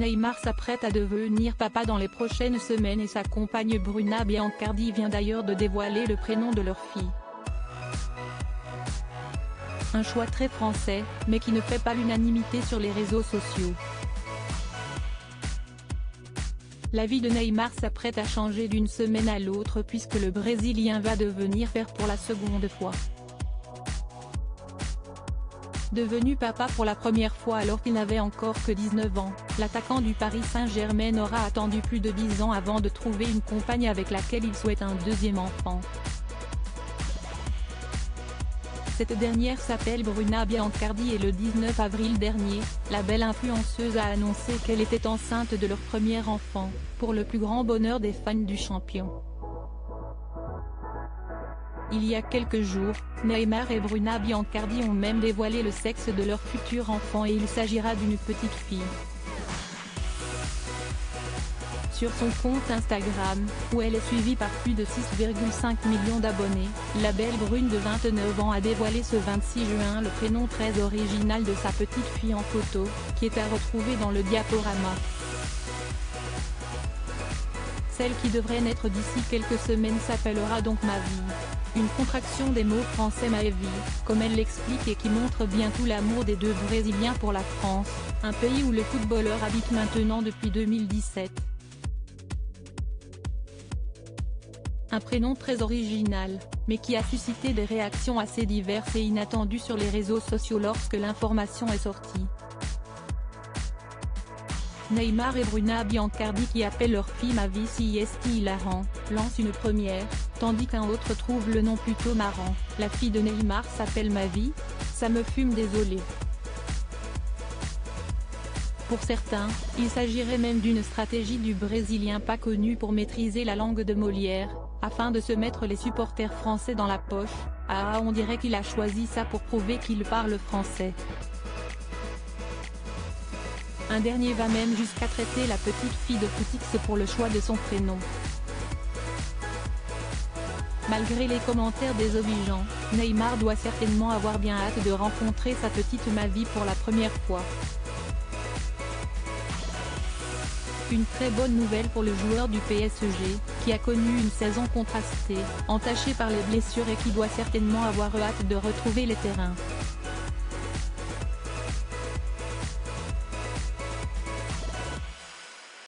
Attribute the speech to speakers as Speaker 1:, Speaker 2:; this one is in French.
Speaker 1: Neymar s'apprête à devenir papa dans les prochaines semaines et sa compagne Bruna Biancardi vient d'ailleurs de dévoiler le prénom de leur fille. Un choix très français, mais qui ne fait pas l'unanimité sur les réseaux sociaux. La vie de Neymar s'apprête à changer d'une semaine à l'autre puisque le Brésilien va devenir père pour la seconde fois. Devenu papa pour la première fois alors qu'il n'avait encore que 19 ans, l'attaquant du Paris Saint-Germain aura attendu plus de 10 ans avant de trouver une compagne avec laquelle il souhaite un deuxième enfant. Cette dernière s'appelle Bruna Biancardi et le 19 avril dernier, la belle influenceuse a annoncé qu'elle était enceinte de leur premier enfant, pour le plus grand bonheur des fans du champion. Il y a quelques jours, Neymar et Bruna Biancardi ont même dévoilé le sexe de leur futur enfant et il s'agira d'une petite fille. Sur son compte Instagram, où elle est suivie par plus de 6,5 millions d'abonnés, la belle brune de 29 ans a dévoilé ce 26 juin le prénom très original de sa petite fille en photo, qui est à retrouver dans le diaporama. Celle qui devrait naître d'ici quelques semaines s'appellera donc Mavi. Une contraction des mots français Mavi, comme elle l'explique et qui montre bien tout l'amour des deux Brésiliens pour la France, un pays où le footballeur habite maintenant depuis 2017. Un prénom très original, mais qui a suscité des réactions assez diverses et inattendues sur les réseaux sociaux lorsque l'information est sortie. Neymar et Bruna Biancardi qui appellent leur fille Mavi si est hilarant, lancent une première, tandis qu'un autre trouve le nom plutôt marrant. La fille de Neymar s'appelle Mavi, ça me fume désolé. Pour certains, il s'agirait même d'une stratégie du Brésilien pas connu pour maîtriser la langue de Molière, afin de se mettre les supporters français dans la poche. Ah, on dirait qu'il a choisi ça pour prouver qu'il parle français. Un dernier va même jusqu'à traiter la petite fille de footix pour le choix de son prénom. Malgré les commentaires désobligeants, Neymar doit certainement avoir bien hâte de rencontrer sa petite Mavi pour la première fois. Une très bonne nouvelle pour le joueur du PSG, qui a connu une saison contrastée, entachée par les blessures et qui doit certainement avoir hâte de retrouver les terrains.